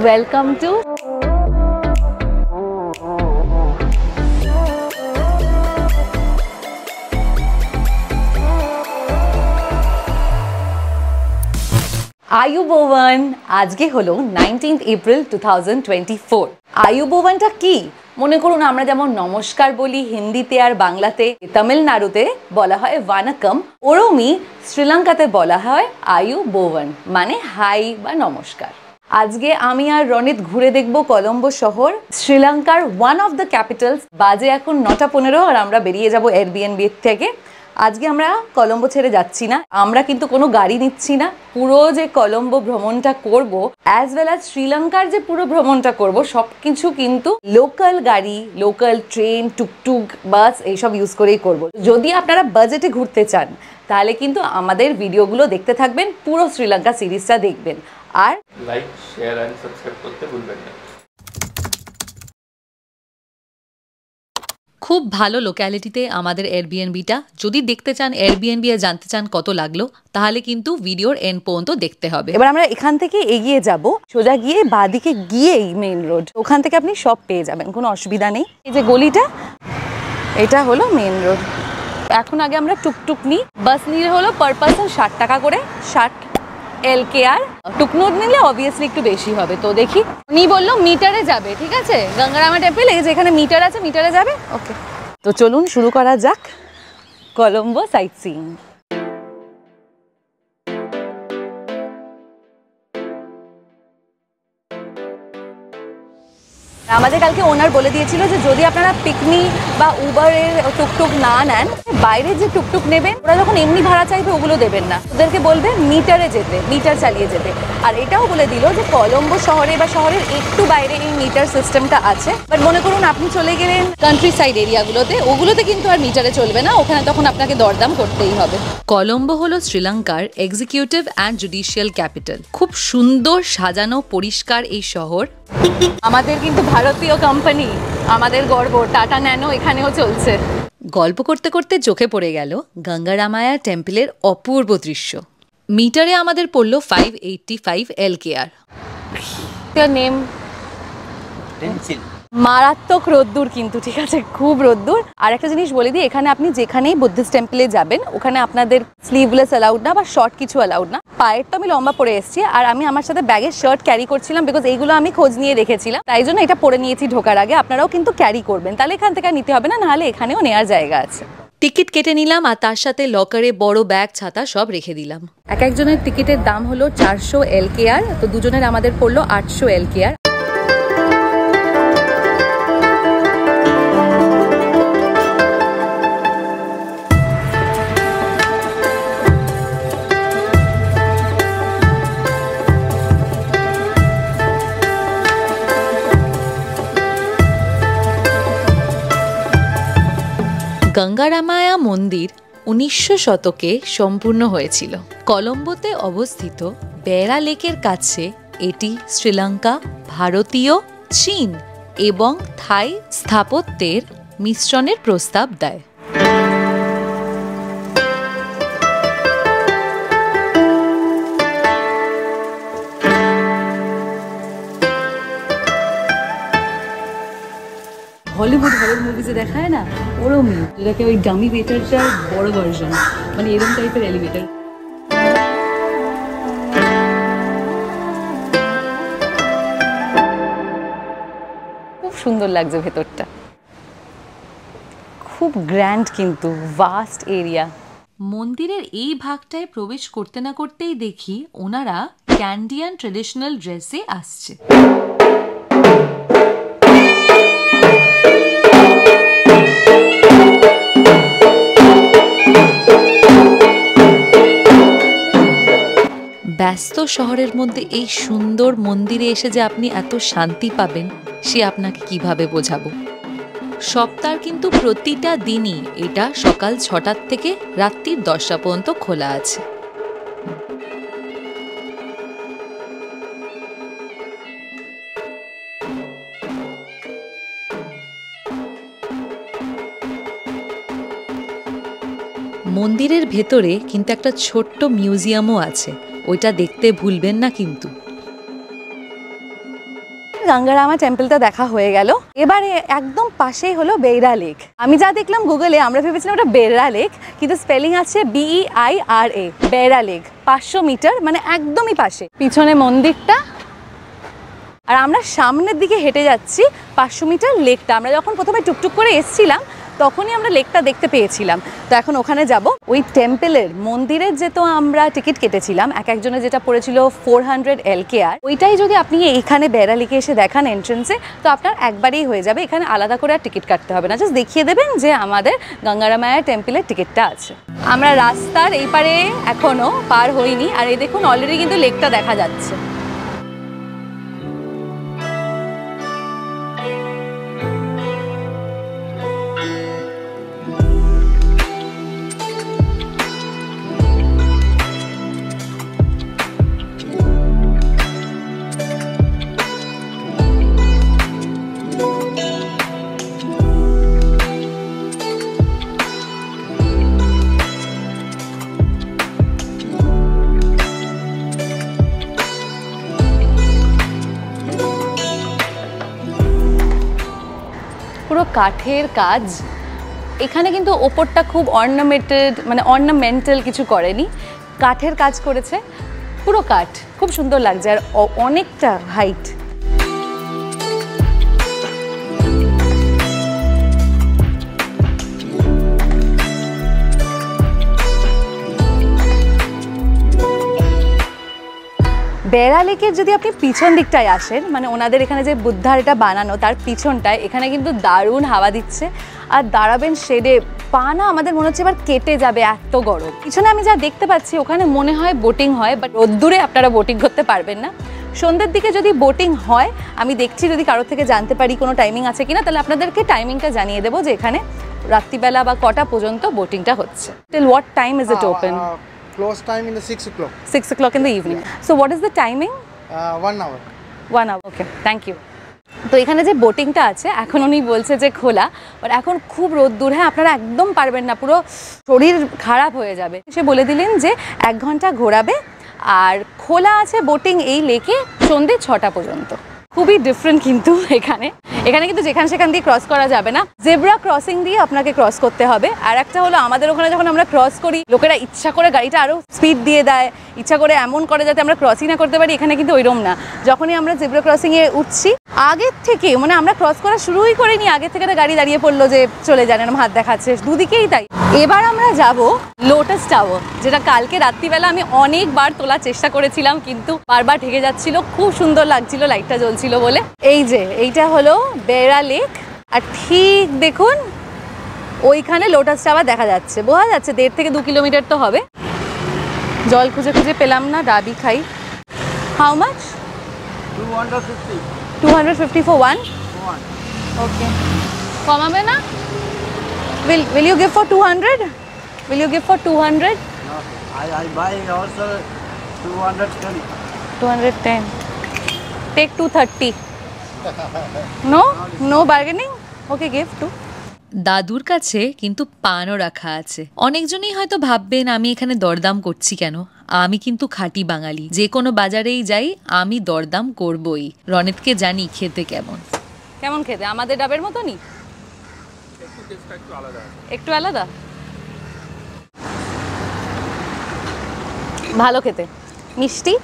Welcome to আয়ুবোভান। আজকে হলো 19th April 2024। আয়ুবোভানটা কি? মনে করুন আমরা যেমন নমস্কার বলি হিন্দিতে আর বাংলাতে, তামিলনাড়ুতে বলা হয় ভানাকাম, ওরমই শ্রীলঙ্কাতে বলা হয় আয়ুবোভান, মানে হাই বা নমস্কার। আজকে আমি আর রনিত ঘুরে দেখব কলম্বো শহর, শ্রীলঙ্কার ওয়ান অফ দ্য ক্যাপিটালস। বাজে এখন 9:15 আর আমরা বেরিয়ে যাব এয়ারবিএনবি থেকে। আজকে আমরা কলম্বো ছেড়ে যাচ্ছি না, আমরা কিন্তু কোনো গাড়ি নিচ্ছি না। পুরো যে কলম্বো ভ্রমণটা করব অ্যাজ ওয়েল অ্যাজ শ্রীলঙ্কার যে পুরো ভ্রমণটা করব সব কিছু কিন্তু লোকাল গাড়ি, লোকাল ট্রেন, টুকটুক, বাস এইসব ইউজ করেই করব। যদি আপনারা বাজেটে ঘুরতে চান তাহলে কিন্তু আমাদের ভিডিওগুলো দেখতে থাকবেন, পুরো শ্রীলঙ্কা সিরিজটা দেখবেন। আর লাইক, শেয়ার এন্ড সাবস্ক্রাইব করতে ভুলবেন না। খুব ভালো লোক্যালিটিতে আমাদের এয়ারবিএনবিটা। যদি দেখতে চান এয়ারবিএনবি আর জানতে চান কত লাগলো, তাহলে কিন্তু ভিডিওর এন্ড পর্যন্ত দেখতে হবে। এবার আমরা এখান থেকে এগিয়ে যাব, সোজা গিয়ে বাঁদিকে গিয়েই মেইন রোড, ওখান থেকে আপনি সব পেয়ে যাবেন, কোনো অসুবিধা নেই। এই যে গলিটা, এটা হলো মেইন রোড। এখন আগে আমরা টুকটুক নিই, বাস নিলে হলো পার পারসন 60 টাকা করে, 60 LKR। টুকনুট নিলে অবভিয়াসলি একটু বেশি হবে। তো দেখি, উনি বললো মিটারে যাবে, ঠিক আছে, গঙ্গারামা টেম্পল, এই যে এখানে মিটার আছে, মিটারে যাবে। ওকে, তো চলুন শুরু করা যাক কলম্বো সাইট সিইং। আমাদের কালকে ওনার বলে দিয়েছিল যে যদি আপনারা পিকনিক বা উবারের টুকটুক না নেন, বাইরে যে টুকটুক নেবেন ওরা যখন এমনি ভাড়া চাইবে ওগুলো দেবেন না, ওদেরকে বলবে মিটারে যেতে, মিটার চালিয়ে যেতে। আর এটাও বলে দিল যে কলম্বো শহরে বা শহরের একটু বাইরে এই মিটার সিস্টেমটা আছে। বাট মনে করুন আপনি চলে গেলেন কান্ট্রি সাইড এরিয়াগুলোতে, ওগুলোতে কিন্তু আর মিটারে চলবে না, ওখানে তখন আপনাকে দরদাম করতেই হবে। কলম্বো হলো শ্রীলঙ্কার এক্সিকিউটিভ অ্যান্ড জুডিশিয়াল ক্যাপিটাল। খুব সুন্দর সাজানো পরিষ্কার এই শহর। আমাদের কিন্তু ভারতীয় কোম্পানি, আমাদের গর্ব, টাটা ন্যানো এখানেও চলছে। গল্প করতে করতে চোখে পড়ে গেল গঙ্গারামায়া টেম্পলের অপূর্ব দৃশ্য। মিটারে আমাদের পড়লো 585 LKR। নেম মারাত্মক রোদ্দুর কিন্তু, ঠিক আছে, খুব রোদ্দুর। আর একটা জিনিস বলে দিই, এখানে আপনি যেখানেই বুদ্ধিস্ট টেম্পলে যাবেন ওখানে আপনাদের স্লিভলেস অ্যালাউড না বা শর্ট কিছু অ্যালাউড না। পায়ের তো আমি লম্বা পরে এসেছি, আর আমি আমার সাথে ব্যাগে শার্ট ক্যারি করছিলাম, বিকজ এইগুলো আমি খোঁজ নিয়ে রেখেছিলাম, তাই জন্য এটা পরে নিয়েছি ঢোকার আগে। আপনারাও কিন্তু ক্যারি করবেন, তাহলে এখান থেকে নিতে হবে না, নাহলে এখানেও নেওয়ার জায়গা আছে। টিকিট কেটে নিলাম আর তার সাথে লকারে বড় ব্যাগ, ছাতা সব রেখে দিলাম। এক একজনের টিকিটের দাম হলো 400 LKR, তো দুজনের আমাদের পড়লো 800 LKR। গঙ্গারামায়া মন্দির 1900 শতকে সম্পূর্ণ হয়েছিল। কলম্বোতে অবস্থিত বেড়া লেকের কাছে এটি শ্রীলঙ্কা, ভারতীয়, চীন এবং থাই স্থাপত্যের মিশ্রণের প্রস্তাব দেয়। হলিউড হরর মুভিজে দেখায় না, ওরমই, যেটাকে ওই ডামি ওয়েটারটার বড় ভার্সন, মানে এরকম টাইপের এলিভেটর। খুব সুন্দর লাগছে ভেতরটা, খুব গ্র্যান্ড কিন্তু, ভাস্ট এরিয়া। মন্দিরের এই ভাগটায় প্রবেশ করতে না করতেই দেখি ওনারা ক্যান্ডিয়ান ট্রেডিশনাল ড্রেসে আসছে। ব্যস্ত শহরের মধ্যে এই সুন্দর মন্দিরে এসে যে আপনি এত শান্তি পাবেন সে আপনাকে কিভাবে বোঝাবো। সপ্তাহের কিন্তু প্রতিটা দিনই এটা সকাল 6টার থেকে রাত্রির 10টা পর্যন্ত খোলা আছে। মন্দিরের ভেতরে কিন্তু একটা ছোট্ট মিউজিয়ামও আছে, ওইটা দেখতে ভুলবেন না কিন্তু। গঙ্গারামা টেম্পলটা দেখা হয়ে গেল। এবারে একদম পাশেই হলো বেইরা লেক। আমি যা দেখলাম গুগলে, আমরা ভেবেছিলাম ওটা বেইরা লেক, কিন্তু স্পেলিং আছে BEIRA, বেইরা লেক। 500 মিটার, মানে একদমই পাশে। পিছনে মন্দিরটা, আর আমরা সামনের দিকে হেঁটে যাচ্ছি 500 মিটার লেকটা। আমরা যখন প্রথমে টুকটুক করে এসছিলাম তখনই আমরা লেকটা দেখতে পেয়েছিলাম, তো এখন ওখানে যাব। ওই টেম্পলের মন্দিরের যেহেতু আমরা টিকিট কেটেছিলাম, একজনের যেটা পড়েছিল 400 LKR, ওইটাই যদি আপনি এখানে বেইরা লেকে এসে দেখান এন্ট্রেন্সে, তো আপনার একবারেই হয়ে যাবে। এখানে আলাদা করে আর টিকিট কাটতে হবে না, জাস্ট দেখিয়ে দেবেন যে আমাদের গঙ্গারামায়া টেম্পলের টিকিটটা আছে। আমরা রাস্তার এই পারে এখনো পার হইনি, আর এই দেখুন অলরেডি কিন্তু লেকটা দেখা যাচ্ছে। পুরো কাঠের কাজ এখানে, কিন্তু ওপরটা খুব অর্নামেন্টেড, মানে অর্নামেন্টাল কিছু করেনি, কাঠের কাজ করেছে, পুরো কাঠ, খুব সুন্দর লাগছে, আর অনেকটা হাইট। বেইরা লেকের যদি আপনি পিছন দিকটায় আসেন, মানে ওনাদের এখানে যে বুদ্ধার এটা বানানো তার পিছনটায়, এখানে কিন্তু দারুণ হাওয়া দিচ্ছে, আর দাঁড়াবেন শেডে, পা না আমাদের মনে হচ্ছে এবার কেটে যাবে, এত গরম। পিছনে আমি যা দেখতে পাচ্ছি ওখানে মনে হয় বোটিং হয়, বাট রোদ্দুরে আপনারা বোটিং করতে পারবেন না। সন্ধ্যের দিকে যদি বোটিং হয়, আমি দেখছি যদি কারোর থেকে জানতে পারি কোনো টাইমিং আছে কিনা, তাহলে আপনাদেরকে টাইমিংটা জানিয়ে দেবো যে এখানে রাত্রিবেলা বা কটা পর্যন্ত বোটিংটা হচ্ছে। Till what time is it open? Close time in the 6 o'clock. 6 o'clock in the evening. So what is the timing? 1 hour. 1 hour. Okay, thank you. তো এখানে যে বোটিংটা আছে এখন উনি বলছে যে খোলা, বাট এখন খুব রোদ্দুর, হ্যাঁ আপনারা একদম পারবেন না, পুরো শরীর খারাপ হয়ে যাবে। সে বলে দিলেন যে 1 ঘন্টা ঘোরাবে, আর খোলা আছে বোটিং এই লেকে সন্ধ্যে 6টা পর্যন্ত। খুবই ডিফারেন্ট কিন্তু এখানে কিন্তু যেখানে সেখান দিয়ে ক্রস করা যাবে না, জেব্রা ক্রসিং দিয়ে আপনাকে ক্রস করতে হবে। আর একটা হলো আমাদের ওখানে যখন আমরা ক্রস করি, লোকেরা ইচ্ছা করে গাড়িটা আরও স্পিড দিয়ে দেয়, ইচ্ছা করে এমন করে যাতে আমরা ক্রসিং না করতে পারি। এখানে কিন্তু ওইরকম না, যখনই আমরা জেব্রা ক্রসিংয়ে উঠছি আগের থেকে, মানে আমরা ক্রস করা শুরুই করিনি, আগের থেকে গাড়ি দাঁড়িয়ে পড়লো যে চলে যান, এরকম হাত দেখাচ্ছে, দুদিকেই তাই। এবার আমরা যাব লোটাস টাওয়ার, যেটা কালকে রাত্রিবেলা আমি অনেকবার তোলার চেষ্টা করেছিলাম, কিন্তু বারবার ঢেকে যাচ্ছিল, খুব সুন্দর লাগছিল লাইটটা জ্বলছিল বলে। এই যে এইটা হলো বেইরা লেক, আর ঠিক দেখুন ওইখানে লোটাস টাওয়ার দেখা যাচ্ছে, বোঝা যাচ্ছে 1.5 থেকে 2 কিলোমিটার তো হবে। জল খুঁজে খুঁজে পেলাম না, ডাবি খাই। How much? 250. 250 for one? Okay. কমাবে না? Will you give for 200? Will you give for 200? No, I buy also 210. 210. Take 230. No bargaining? Okay, give 2. দাদুর কাছে কিন্তু পানও রাখা আছে। অনেকজনই হয়তো ভাববেন আমি এখানে দরদাম করছি কেন, আমি কিন্তু খাঁটি বাঙালি, যে কোনো বাজারেই যাই আমি দরদাম করবই। রনেতকে জানি খেতে কেমন খেতে, আমাদের ডাবের মতনই, একটু আলাদা, ভালো খেতে, মিষ্টি,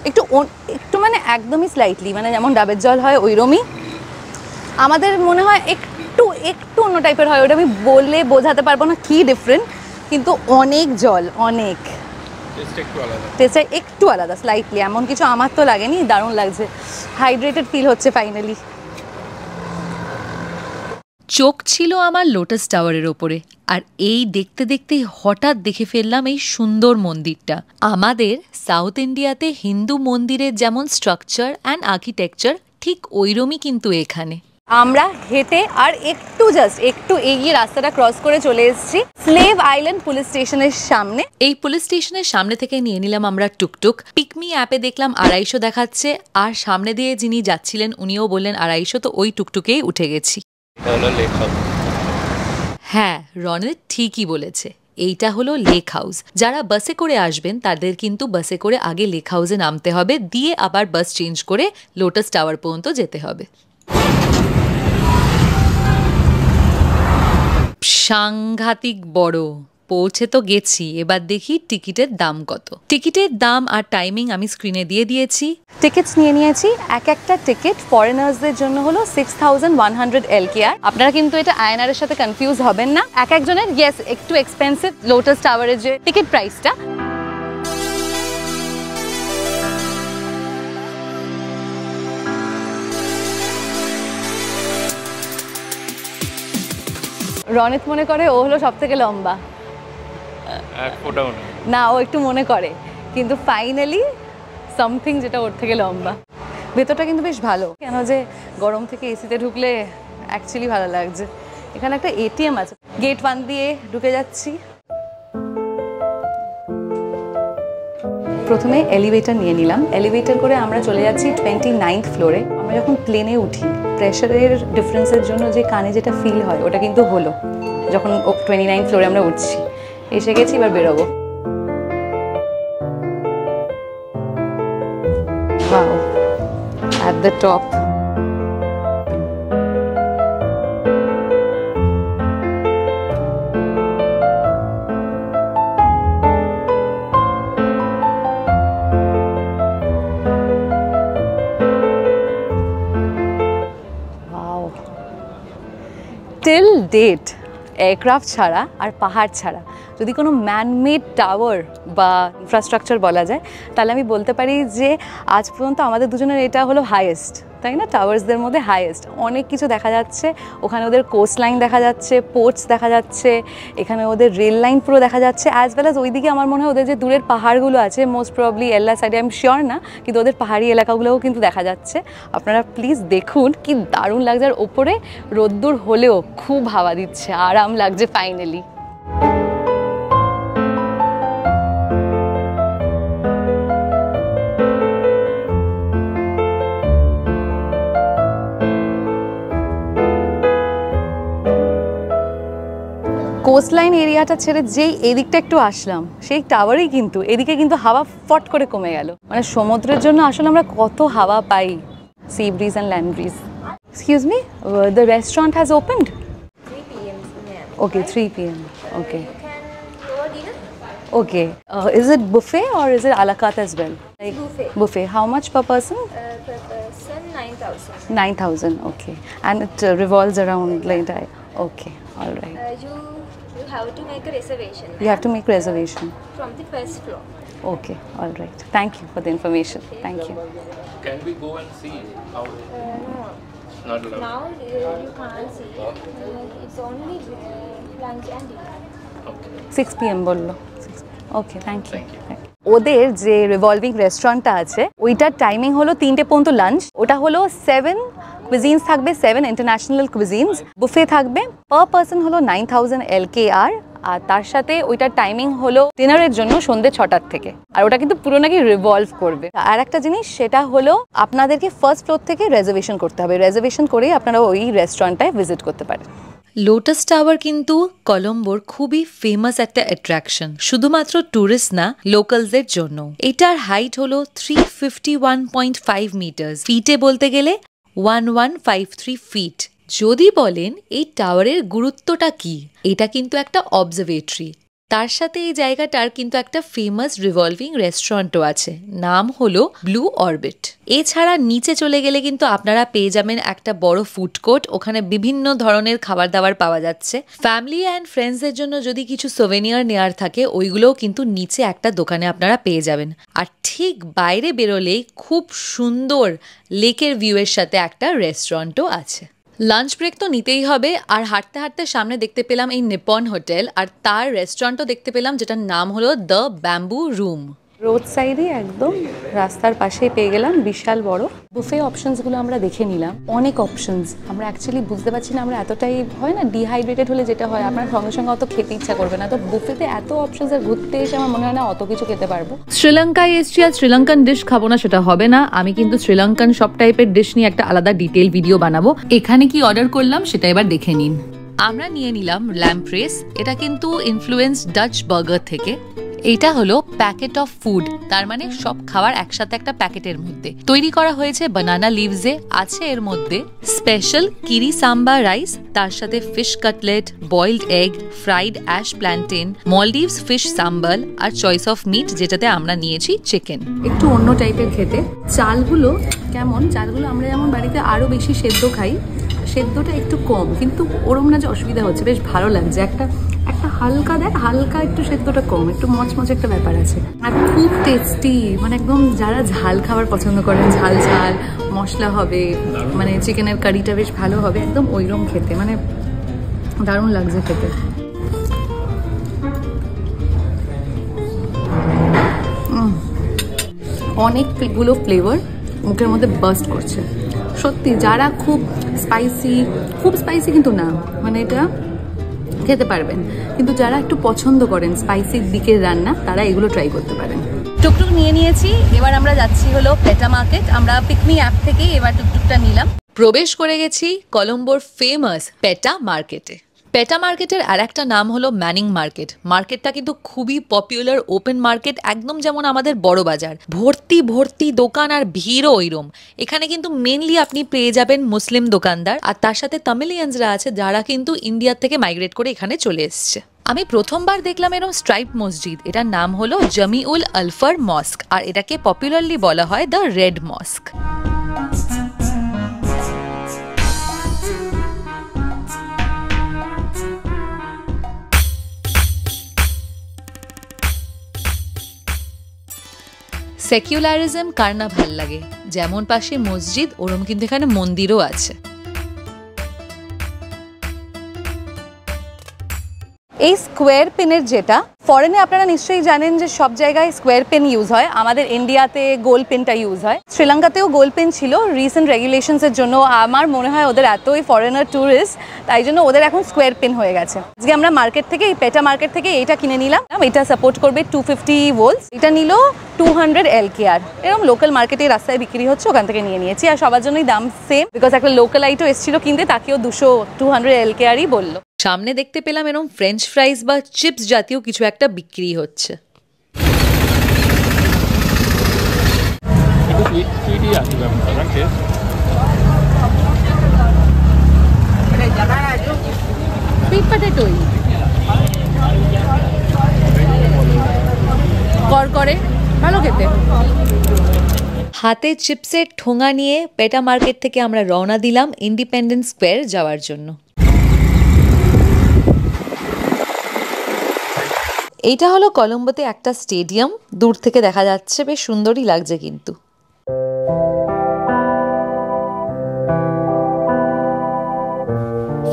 একটু মানে একদমই স্লাইটলি, মানে যেমন ডাবের জল হয় ওইরকমই। আমাদের মনে হয় একটু অন্য টাইপের হয়, ওটা আমি বললে বোঝাতে পারবো না কি ডিফারেন্ট, কিন্তু অনেক জল, অনেক টেস্টটা একটু আলাদা স্লাইটলি, এমন কিছু আমার তো লাগেনি, দারুণ লাগছে, হাইড্রেটেড ফিল হচ্ছে ফাইনালি। চোখ ছিল আমার লোটাস টাওয়ারের ওপরে, আর এই দেখতে দেখতেই হঠাৎ দেখে ফেললাম এই সুন্দর মন্দিরটা। আমাদের সাউথ ইন্ডিয়াতে হিন্দু মন্দিরের যেমন স্ট্রাকচার অ্যান্ড আর্কিটেকচার, ঠিক ওইরকমই কিন্তু এখানে। আমরা হেঁটে আর একটু এগিয়ে রাস্তাটা ক্রস করে চলে এসেছি স্লেভ আইল্যান্ড পুলিশ স্টেশনের সামনে। এই পুলিশ স্টেশনের সামনে থেকে নিয়ে নিলাম আমরা টুকটুক। পিকমি অ্যাপে দেখলাম 250 দেখাচ্ছে, আর সামনে দিয়ে যিনি যাচ্ছিলেন উনিও বললেন 250, তো ওই টুকটুকেই উঠে গেছি। হ্যাঁ, রনেত ঠিকই বলেছে, এইটা হলো লেক হাউস। যারা বাসে করে আসবেন তাদের কিন্তু বাসে করে আগে লেক হাউসে নামতে হবে, দিয়ে আবার বাস চেঞ্জ করে লোটাস টাওয়ার পর্যন্ত যেতে হবে। সাংঘাতিক বড়। পৌঁছে তো গেছি, এবার দেখি টিকিটের দাম কত। টিকিটের দাম আর টাইমিং আমি স্ক্রিনে দিয়ে দিয়েছি। টিকিটস নিয়ে নিয়েছি। একটা টিকিট ফরেনার্সদের জন্য হলো 6100 LKR। আপনারা কিন্তু এটা আইএনআর এর সাথে কনফিউজ হবেন না। একজনের ইয়েস একটু এক্সপেন্সিভ লোটাস টাওয়ারের যে টিকিট প্রাইসটা। রনিত মনে করে ও হলো সব থেকে লম্বা, না ও একটু মনে করে, কিন্তু ফাইনালি সামথিং যেটা ওর থেকে লম্বা। ভেতরটা কিন্তু বেশ ভালো, কেন যে গরম থেকে এসিতে ঢুকলে অ্যাকচুয়ালি ভালো লাগছে। এখানে একটা এটিএম আছে, গেট 1 দিয়ে ঢুকে যাচ্ছি। প্রথমে এলিভেটর নিয়ে নিলাম, এলিভেটর করে আমরা চলে যাচ্ছি 29th ফ্লোরে। আমরা যখন প্লেনে উঠি প্রেশারের ডিফারেন্সের জন্য যে কানে যেটা ফিল হয় ওটা কিন্তু হলো যখন 29th ফ্লোরে আমরা উঠছি। এসে গেছি, এবার বেরোবো। Wow, at the top. Wow. Till date, aircraft ছাড়া আর পাহাড় ছাড়া যদি কোনো ম্যানমেড টাওয়ার বা ইনফ্রাস্ট্রাকচার বলা যায়, তাহলে আমি বলতে পারি যে আজ পর্যন্ত আমাদের দুজনের এটা হলো হাইয়েস্ট, তাই না? টাওয়ার্সদের মধ্যে হাইয়েস্ট। অনেক কিছু দেখা যাচ্ছে ওখানে, ওদের কোস্ট লাইন দেখা যাচ্ছে, পোর্টস দেখা যাচ্ছে, এখানে ওদের রেল লাইন পুরো দেখা যাচ্ছে, অ্যাজ ওয়েল অ্যাজ ওইদিকে আমার মনে হয় ওদের যে দূরের পাহাড়গুলো আছে, মোস্ট প্রবলি এল্লা সাইডে, আমি শিওর না, কিন্তু ওদের পাহাড়ি এলাকাগুলোও কিন্তু দেখা যাচ্ছে। আপনারা প্লিজ দেখুন, কি দারুণ লাগছে। আর ওপরে রোদ্দুর হলেও খুব হাওয়া দিচ্ছে, আরাম লাগছে ফাইনালি। কোস্টলাইন এরিয়াটা ছেড়ে যেই এদিকটা একটু আসলাম, সেই টাওয়ারেই কিন্তু এদিকে কিন্তু হাওয়া ফট করে কমে গেল। মানে সমুদ্রের জন্য আসলে আমরা কত হাওয়া পাই, sea bridge and land bridge. Excuse me, the restaurant has opened? 3 p.m. Okay, 3 p.m. Okay. You can go dinner. Okay. Is it buffet or is it a la carte as well? Like Buffet. Buffet. How much per person? Per person 9,000. 9,000. Okay. And it revolves around like that. Okay. All right. You have to make a reservation. You have to make reservation. From the first floor. Okay. All right. Thank you for the information. Thank you. Can we go and see how? No. Not allowed. Now you can't see. It's only lunch and dinner. Okay. 6 p.m. বললো। ওকে, thank you. Thank you. ওদের যে revolving রেস্টুরেন্টটা আছে ওইটার timing হলো 3টে পর্যন্ত lunch. ওটা হলো 7 কুইজিনস থাকবে, 7 ইন্টারন্যাশনাল কুইজিনস। বুফে থাকবে, পার পার্সন হলো 9,000 LKR। আর তার সাথে ওইটার টাইমিং হলো ডিনারের জন্য সন্ধ্যে 6টার থেকে। আর ওটা কিন্তু পুরো নাকি রিভলভ করবে। আর একটা জিনিস, সেটা হলো আপনাদেরকে ফার্স্ট ফ্লোর থেকে রিজার্ভেশন করতে হবে। রিজার্ভেশন করেই আপনারা ওই রেস্টুরেন্টটায় ভিজিট করতে পারেন। লোটাস টাওয়ার কিন্তু কলম্বোর খুবই ফেমাস একটা অ্যাট্রাকশন, শুধুমাত্র ট্যুরিস্ট না, লোকালসদের জন্য। এটার হাইট হলো 351.5 মিটার, ফিটে বলতে গেলে 1153 ফিট। যদি বলেন এই টাওয়ারের গুরুত্বটা কি, এটা কিন্তু একটা অবজারভেটরি। তার সাথে এই জায়গাটার কিন্তু একটা ফেমাস রিভলভিং রেস্টুরেন্টও আছে, নাম হলো ব্লু অরবিট। এছাড়া নিচে চলে গেলে কিন্তু আপনারা পেয়ে যাবেন একটা বড় ফুড কোর্ট, ওখানে বিভিন্ন ধরনের খাবার দাবার পাওয়া যাচ্ছে। ফ্যামিলি অ্যান্ড ফ্রেন্ডসদের জন্য যদি কিছু সোভেনিয়ার নেওয়ার থাকে ওইগুলোও কিন্তু নিচে একটা দোকানে আপনারা পেয়ে যাবেন। আর ঠিক বাইরে বেরোলেই খুব সুন্দর লেকের ভিউয়ের সাথে একটা রেস্টুরেন্টও আছে। লাঞ্চ ব্রেক তো নিতেই হবে। আর হাঁটতে হাঁটতে সামনে দেখতে পেলাম এই নিপন হোটেল, আর তার রেস্টুরেন্টও দেখতে পেলাম যেটার নাম হলো দ্য ব্যাম্বু রুম। রোড সাইডে একদম রাস্তার পাশেই পেয়ে গেলাম বিশাল বড় বুফে। অপশনসগুলো আমরা দেখে নিলাম, অনেক অপশনস। আমরা অ্যাকচুয়ালি বুঝতে পারছি না, আমরা এতটাই হয় না ডিহাইড্রেটেড হলে যেটা হয়, আপনার সঙ্গে সঙ্গে অত খেতে ইচ্ছা করবে না। তো বুফেতে এত অপশনস, আর ঘুরতে এসে আমার মনে হয় না অত কিছু খেতে পারবো। শ্রীলঙ্কায় এসছি আর শ্রীলঙ্কান ডিশ খাবো না সেটা হবে না। আমি কিন্তু শ্রীলঙ্কান সব টাইপের ডিশ নিয়ে একটা আলাদা ডিটেল ভিডিও বানাবো। এখানে কি অর্ডার করলাম সেটা এবার দেখে নিন। আমরা নিয়ে নিলাম ল্যাম্প্রেস। এটা কিন্তু ইনফ্লুয়েন্স ডাচ বার্গার থেকে। এটা হলো প্যাকেট অফ ফুড, তার মানে সব খাবার একসাথে একটা প্যাকেটের মধ্যে তৈরি করা হয়েছে বানানা লিভসে। আছে এর মধ্যে স্পেশাল কিরি সাম্বা রাইস, তার সাথে fish cutlet, boiled egg, fried ash plantain, Maldives fish sambal আর চয়েস অফ মিট, যেটাতে আমরা নিয়েছি চিকেন। একটু অন্য টাইপের খেতে। চালগুলো কেমন, চালগুলো আমরা যেমন বাড়িতে আরো বেশি সেদ্ধ খাই, সেদ্ধটা একটু কম, কিন্তু ওরম না যে অসুবিধা হচ্ছে, বেশ ভালো লাগছে। একটা হালকা হালকা একটু সেদ্ধটা কম, একটু মচমচ একটা ব্যাপার আছে, আর খুব টেস্টি। মানে একদম যারা ঝাল খাবার পছন্দ করেন, ঝাল ঝাল মশলা হবে, মানে চিকেনের কারিটা বেশ ভালো হবে, একদম ওইরকম খেতে, মানে দারুণ লাগছে খেতে। অনেকগুলো ফ্লেভার মুখের মধ্যে বাস্ট করছে সত্যি। যারা খুব স্পাইসি কিন্তু না, মানে এটা খেতে পারবেন, কিন্তু যারা একটু পছন্দ করেন স্পাইসির দিকের রান্না, তারা এগুলো ট্রাই করতে পারেন। টুকটুক নিয়ে নিয়েছি, এবার আমরা যাচ্ছি হলো পেটা মার্কেট। আমরা পিকমি অ্যাপ থেকে এবার টুকটুকটা নিলাম। প্রবেশ করে গেছি কলম্বোর ফেমাস পেটা মার্কেটে। পেটা মার্কেটের আর একটা নাম হলো ম্যানিং মার্কেট। মার্কেটটা কিন্তু খুবই পপুলার ওপেন মার্কেট, একদম যেমন আমাদের বড় বাজার, ভর্তি দোকান আর ভিড়ও ওইরম। এখানে কিন্তু মেনলি আপনি পেয়ে যাবেন মুসলিম দোকানদার, আর তার সাথে তামিলিয়ানসরা আছে যারা কিন্তু ইন্ডিয়ার থেকে মাইগ্রেট করে এখানে চলে এসছে। আমি প্রথমবার দেখলাম এরকম স্ট্রাইপ মসজিদ। এটার নাম হলো জামিউল আলফার মস্ক, আর এটাকে পপুলারলি বলা হয় দ্য রেড মস্ক। সেকুলারিজম কার না ভাল লাগে, যেমন পাশে মসজিদ ওরম কিন্তু এখানে মন্দিরও আছে। এই স্কোয়ার পেনের, যেটা ফরেনে আপনারা নিশ্চয়ই জানেন যে সব জায়গায় স্কোয়ার পেন ইউজ হয়, আমাদের ইন্ডিয়াতে গোল পেনটা ইউজ হয়, শ্রীলঙ্কাতেও গোল পেন ছিল রিসেন্ট রেগুলেশনসের জন্য। আমার মনে হয় ওদের এতই ফরেনার ট্যুরিস্ট, তাই জন্য ওদের এখন স্কোয়ার পেন হয়ে গেছে। আজকে আমরা মার্কেট থেকে, এই পেটা মার্কেট থেকে এইটা কিনে নিলাম। এটা সাপোর্ট করবে 250 ভোল্টস, এটা নিল 200 LKR। এরকম লোকাল মার্কেটে রাস্তায় বিক্রি হচ্ছে, ওখান থেকে নিয়ে নিয়েছি। আর সবার জন্যই দাম সেম, বিকজ একটা লোকাল আইটও এসেছিল কিনতে, তাকেও 200 LKRই বললো। সামনে দেখতে পেলাম এরকম ফ্রেঞ্চ ফ্রাইজ বা চিপস জাতীয় কিছু একটা বিক্রি হচ্ছে। সুইট পটেটোই করে ভালো খেতে। হাতে চিপসের ঠোঙা নিয়ে পেটা মার্কেট থেকে আমরা রওনা দিলাম ইন্ডিপেন্ডেন্স স্কোয়ার যাওয়ার জন্য। এইটা হলো কলম্বোতে একটা স্টেডিয়াম, দূর থেকে দেখা যাচ্ছে, বেশ সুন্দরই লাগছে কিন্তু।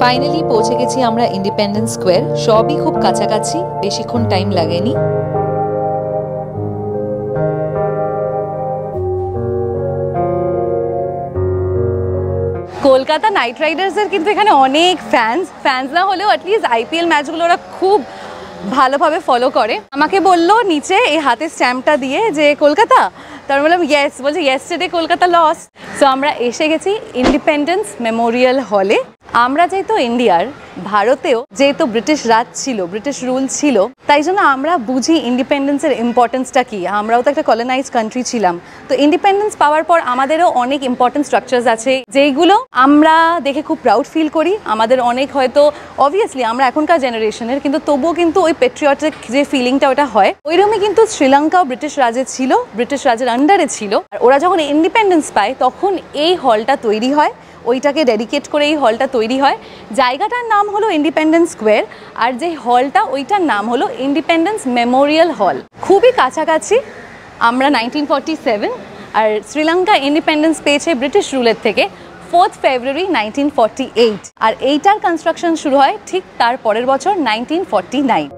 ফাইনালি পৌঁছে গেছি আমরা ইন্ডিপেন্ডেন্স স্কোয়ার। সবই খুব কাছাকাছি, বেশিক্ষণ টাইম লাগেনি। কলকাতা নাইট রাইডার্সের কিন্তু এখানে অনেক ফ্যান্স না হলেও অ্যাটলিস্ট IPL ম্যাচগুলো ওরা খুব ভালোভাবে ফলো করে। আমাকে বললো নিচে এই হাতের স্ট্যাম্পটা দিয়ে যে কলকাতা, তার বললাম ইয়েস, বলছে ইয়েস্টারডে কলকাতা লস। সো আমরা এসে গেছি ইন্ডিপেন্ডেন্স মেমোরিয়াল হলে। আমরা যেহেতু ইন্ডিয়ার, ভারতেও যেহেতু ব্রিটিশ রাজ ছিল, ব্রিটিশ রুল ছিল, তাই জন্য আমরা বুঝি ইন্ডিপেন্ডেন্সের ইম্পর্টেন্সটা কি। আমরাও তো একটা কলোনাইজ কান্ট্রি ছিলাম, তো ইন্ডিপেন্ডেন্স পাওয়ার পর আমাদেরও অনেক ইম্পর্টেন্ট স্ট্রাকচার্স আছে যেইগুলো আমরা দেখে খুব প্রাউড ফিল করি। আমাদের অনেক হয়তো অবভিয়াসলি আমরা এখনকার জেনারেশনের, কিন্তু তবুও কিন্তু ওই পেট্রিয়টিক যে ফিলিংটা ওটা হয়। ওইরকমই কিন্তু শ্রীলঙ্কাও ব্রিটিশ রাজে ছিল, ব্রিটিশ রাজের আন্ডারে ছিল। আর ওরা যখন ইন্ডিপেন্ডেন্স পায় তখন এই হলটা তৈরি হয়, ওইটাকে ডেডিকেট করে এই হলটা তৈরি হয়। জায়গাটার নাম হলো ইন্ডিপেন্ডেন্স স্কোয়ার, আর যে হলটা ওইটার নাম হলো ইন্ডিপেন্ডেন্স মেমোরিয়াল হল। খুবই কাছাকাছি। আমরা 1947, আর শ্রীলঙ্কা ইন্ডিপেন্ডেন্স পেয়েছে ব্রিটিশ রুলের থেকে 4 ফেব্রুয়ারি 1948, আর এইটার কনস্ট্রাকশন শুরু হয় ঠিক তার পরের বছর 1949।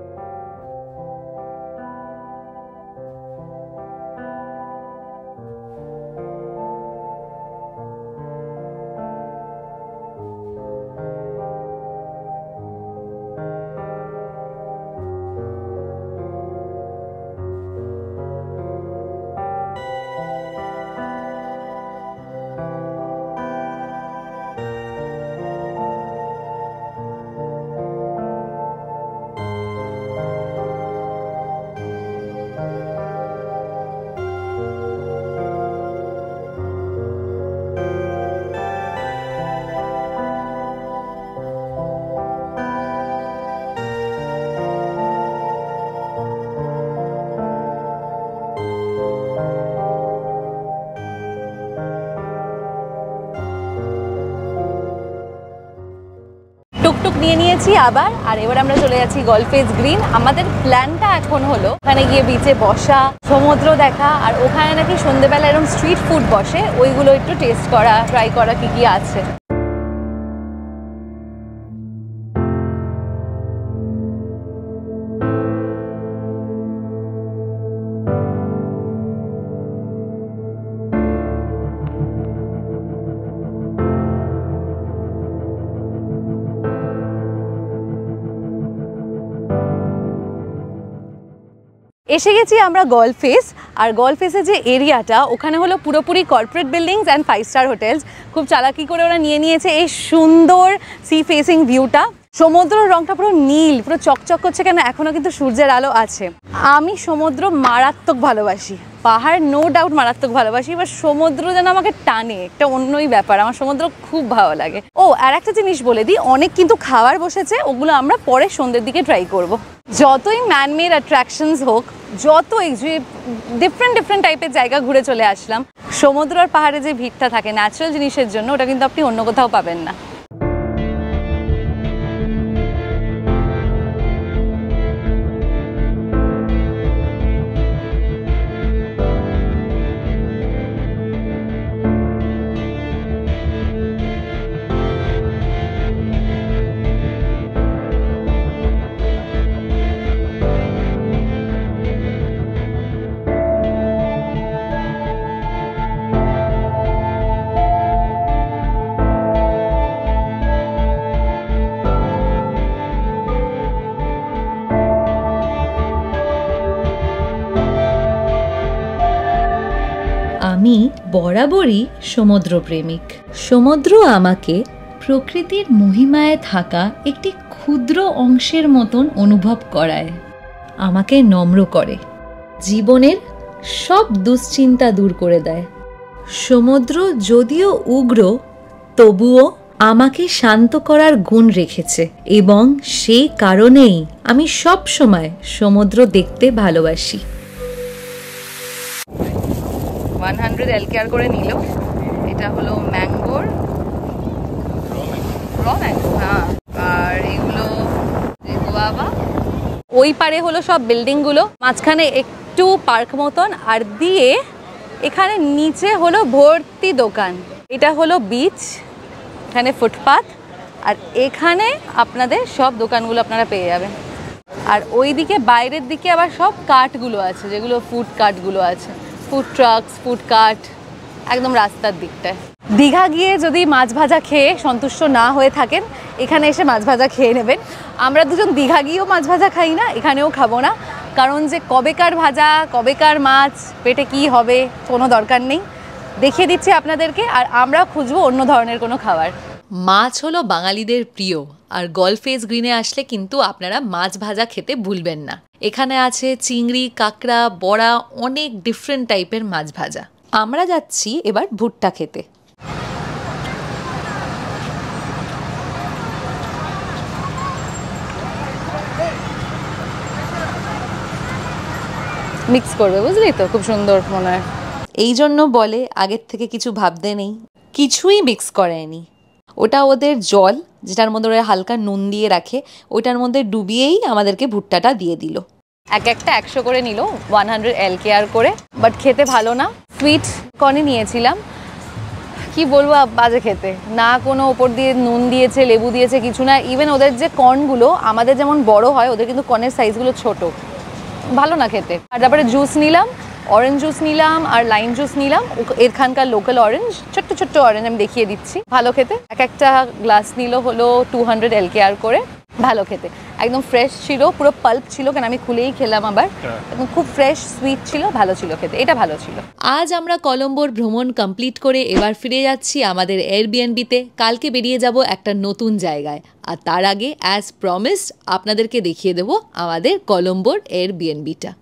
টুকটুক নিয়ে নিয়েছি আবার, আর এবার আমরা চলে যাচ্ছি গলফেজ গ্রিন। আমাদের প্ল্যানটা এখন হলো ওখানে গিয়ে বিচে বসা, সমুদ্র দেখা, আর ওখানে নাকি সন্ধ্যেবেলা এরকম স্ট্রিট ফুড বসে, ওইগুলো একটু টেস্ট করা, ট্রাই করা কি কি আছে। এসে গেছি আমরা গলফেস, আর গলফেসের যে এরিয়াটা ওখানে হলো পুরোপুরি corporate buildings and 5 star hotels. খুব চালাকি করে ওরা নিয়ে নিয়েছে এই সুন্দর সি ফেসিং ভিউটা। সমুদ্রের রংটা পুরো নীল, পুরো চকচক করছে, কেন এখনও কিন্তু সূর্যের আলো আছে। আমি সমুদ্র মারাত্মক ভালোবাসি, পাহাড় নো ডাউট মারাত্মক ভালোবাসি, এবার সমুদ্র যেন আমাকে টানে, একটা অন্যই ব্যাপার, আমার সমুদ্র খুব ভালো লাগে। ও আর একটা জিনিস বলে দিই, অনেক কিন্তু খাবার বসেছে, ওগুলো আমরা পরে সন্ধ্যের দিকে ট্রাই করব। যতই ম্যানমেড অ্যাট্রাকশনস হোক, যতই যে ডিফারেন্ট টাইপের জায়গা ঘুরে চলে আসলাম, সমুদ্র আর পাহাড়ে যে ভিড়টা থাকে ন্যাচারাল জিনিসের জন্য, ওটা কিন্তু আপনি অন্য কোথাও পাবেন না। আমি বরাবরই সমুদ্রপ্রেমিক। সমুদ্র আমাকে প্রকৃতির মহিমায় থাকা একটি ক্ষুদ্র অংশের মতন অনুভব করায়, আমাকে নম্র করে, জীবনের সব দুশ্চিন্তা দূর করে দেয়। সমুদ্র যদিও উগ্র, তবুও আমাকে শান্ত করার গুণ রেখেছে, এবং সেই কারণেই আমি সব সময় সমুদ্র দেখতে ভালোবাসি। 100 LKR করে নিল। এটা হলো ম্যাঙ্গোর র ম্যাঙ্গো, হ্যাঁ, আর এগুলো গোয়াবা। ওই পারে হলো সব বিল্ডিংগুলো, মাঝখানে একটু পার্ক মতন, আর দিয়ে এখানে নিচে হলো ভর্তি দোকান। এটা হলো বিচ, এখানে ফুটপাথ, আর এখানে আপনাদের সব দোকানগুলো আপনারা পেয়ে যাবেন। আর ওই দিকে বাইরের দিকে আবার সব কার্টগুলো আছে, যেগুলো ফুড কার্টগুলো আছে, ফুড ট্রাকস, ফুড কার্ট, একদম রাস্তার দিকটায়। দীঘা গিয়ে যদি মাছ ভাজা খেয়ে সন্তুষ্ট না হয়ে থাকেন, এখানে এসে মাছ ভাজা খেয়ে নেবেন। আমরা দুজন দীঘা গিয়েও মাছ ভাজা খাই না, এখানেও খাবো না, কারণ যে কবেকার ভাজা, কবেকার মাছ, পেটে কি হবে কোনো দরকার নেই। দেখিয়ে দিচ্ছি আপনাদেরকে, আর আমরা খুঁজবো অন্য ধরনের কোনো খাবার। মাছ হলো বাঙালিদের প্রিয়, আর গলফেজ গ্রিনে আসলে কিন্তু আপনারা মাছ ভাজা খেতে ভুলবেন না। এখানে আছে চিংড়ি, কাঁকড়া, বড়া, অনেক ডিফারেন্ট টাইপের মাছ ভাজা। আমরা যাচ্ছি এবার ভুট্টা খেতে। মিক্স করবে, বুঝলি তো, খুব সুন্দর মনে হয়। এই জন্য বলে আগের থেকে কিছু ভাবতে নেই, কিছুই মিক্স করেনি। ওটা ওদের জল, যেটার মধ্যে ওরা হালকা নুন দিয়ে রাখে, ওটার মধ্যে ডুবিয়েই আমাদেরকে ভুট্টাটা দিয়ে দিল। এক একটা 100 করে নিল, 100 LKR করে, বাট খেতে ভালো না। সুইট কর্নই নিয়েছিলাম, কি বলবো, বাজে খেতে, না কোনো ওপর দিয়ে নুন দিয়েছে, লেবু দিয়েছে, কিছু না। ইভেন ওদের যে কর্নগুলো আমাদের যেমন বড় হয়, ওদের কিন্তু কর্নের সাইজগুলো ছোট, ভালো না খেতে। আর তারপরে জুস নিলাম, অরেঞ্জ জুস নিলাম আর লাইম জুস নিলাম, এখানকার লোকাল অরেঞ্জ, ছোট্ট ছোট্ট অরেঞ্জ, আমি দেখিয়ে দিচ্ছি, ভালো খেতে। এক একটা গ্লাস নিল হলো 200 LKR করে, ভালো খেতে, একদম ফ্রেশ ছিল, পুরো পাল্প ছিল, কেন আমি খুলেই খেলাম আবার, একদম খুব ফ্রেশ সুইট ছিল, ভালো ছিল খেতে, এটা ভালো ছিল। আজ আমরা কলম্বোর ভ্রমণ কমপ্লিট করে এবার ফিরে যাচ্ছি আমাদের এয়ারবিএনবিতে। কালকে বেরিয়ে যাব একটা নতুন জায়গায়, আর তার আগে অ্যাজ প্রমিসড আপনাদেরকে দেখিয়ে দেবো আমাদের কলম্বোর এয়ারবিএনবিটা।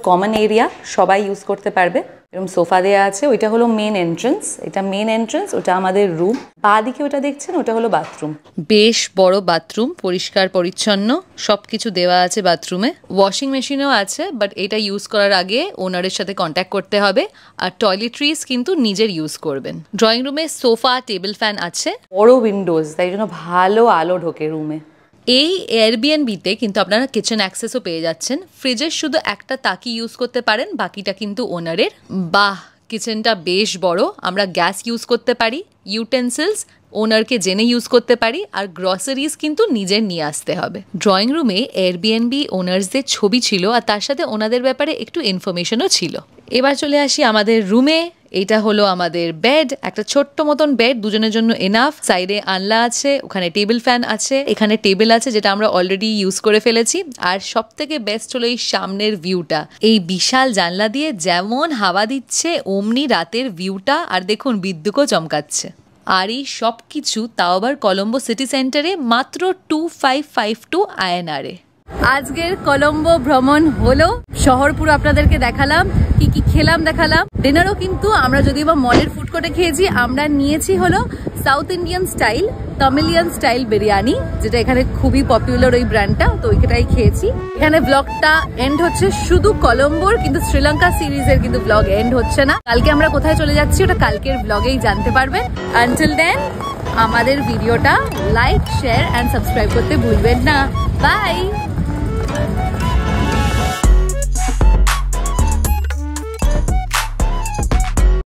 কমন এরিয়া, সবাই ইউজ করতে পারবে, এরকম সোফা দেওয়া আছে, ওইটা হলো মেন এন্ট্রান্স, এটা মেন এন্ট্রান্স, ওটা আমাদের রুম। বাঁ দিকে ওটা দেখছেন, ওটা হলো বাথরুম। বেশ বড় বাথরুম, পরিষ্কার পরিচ্ছন্ন, সব কিছু দেওয়া আছে বাথরুমে। ওয়াশিং মেশিনও আছে, বাট এটা ইউজ করার আগে ওনারের সাথে কন্ট্যাক্ট করতে হবে। আর টয়লেট্রিজ কিন্তু নিজের ইউজ করবেন। ড্রয়িং রুমে সোফা, টেবিল ফ্যান আছে, বড় উইন্ডোজ, তাই জন্য ভালো আলো ঢোকে রুমে। এই এয়ারবিএনবিতে কিন্তু আপনারা কিচেন অ্যাক্সেসও পেয়ে যাচ্ছেন। ফ্রিজের শুধু একটা তাকি ইউজ করতে পারেন, বাকিটা কিন্তু ওনারের। বাহ, কিচেনটা বেশ বড়, আমরা গ্যাস ইউজ করতে পারি, ইউটেন্সিলস ওনারকে জেনে ইউজ করতে পারি, আর গ্রসারিজ কিন্তু নিজের নিয়ে আসতে হবে। ড্রয়িং রুমে এয়ারবিএনবি ওনার্সদের ছবি ছিল, আর তার সাথে ওনাদের ব্যাপারে একটু ইনফরমেশনও ছিল। এবার চলে আসি আমাদের রুমে। এটা হলো আমাদের বেড, একটা ছোট্ট মতন বেড, দুজনের জন্য এনাফ। সাইডে আনলা আছে, ওখানে টেবিল ফ্যান আছে, এখানে টেবিল আছে যেটা আমরা অলরেডি ইউজ করে ফেলেছি। আর সব থেকে বেস্ট হলো এই সামনের ভিউটা, এই বিশাল জানলা দিয়ে যেমন হাওয়া দিচ্ছে অমনি রাতের ভিউটা, আর দেখুন বিদ্যুৎও চমকাচ্ছে। আর এই সব কিছু তাও আবার কলম্বো সিটি সেন্টারে মাত্র 2552 INR-এ। আজকের কলম্বো ভ্রমণ হলো, শহর পুরো আপনাদেরকে দেখালাম, কি কি খেলাম দেখালাম। ডিনারও কিন্তু আমরা যদিও বা মলের ফুড কোর্টে খেয়েছি, আমরা নিয়েছি হলো south Indian style, Tamilian style biryani, যেটা এখানে খুবই পপুলার ওই ব্র্যান্ডটা, তো ওইটাই খেয়েছি। এখানে ব্লগটা এন্ড হচ্ছে শুধু কলম্বোর, কিন্তু শ্রীলঙ্কা সিরিজের কিন্তু ব্লগ এন্ড হচ্ছে না। কালকে আমরা কোথায় চলে যাচ্ছি ওটা কালকের ব্লগেই জানতে পারবেন। আনটিল দেন আমাদের ভিডিওটা লাইক, শেয়ার অ্যান্ড সাবস্ক্রাইব করতে ভুলবেন না। বাই।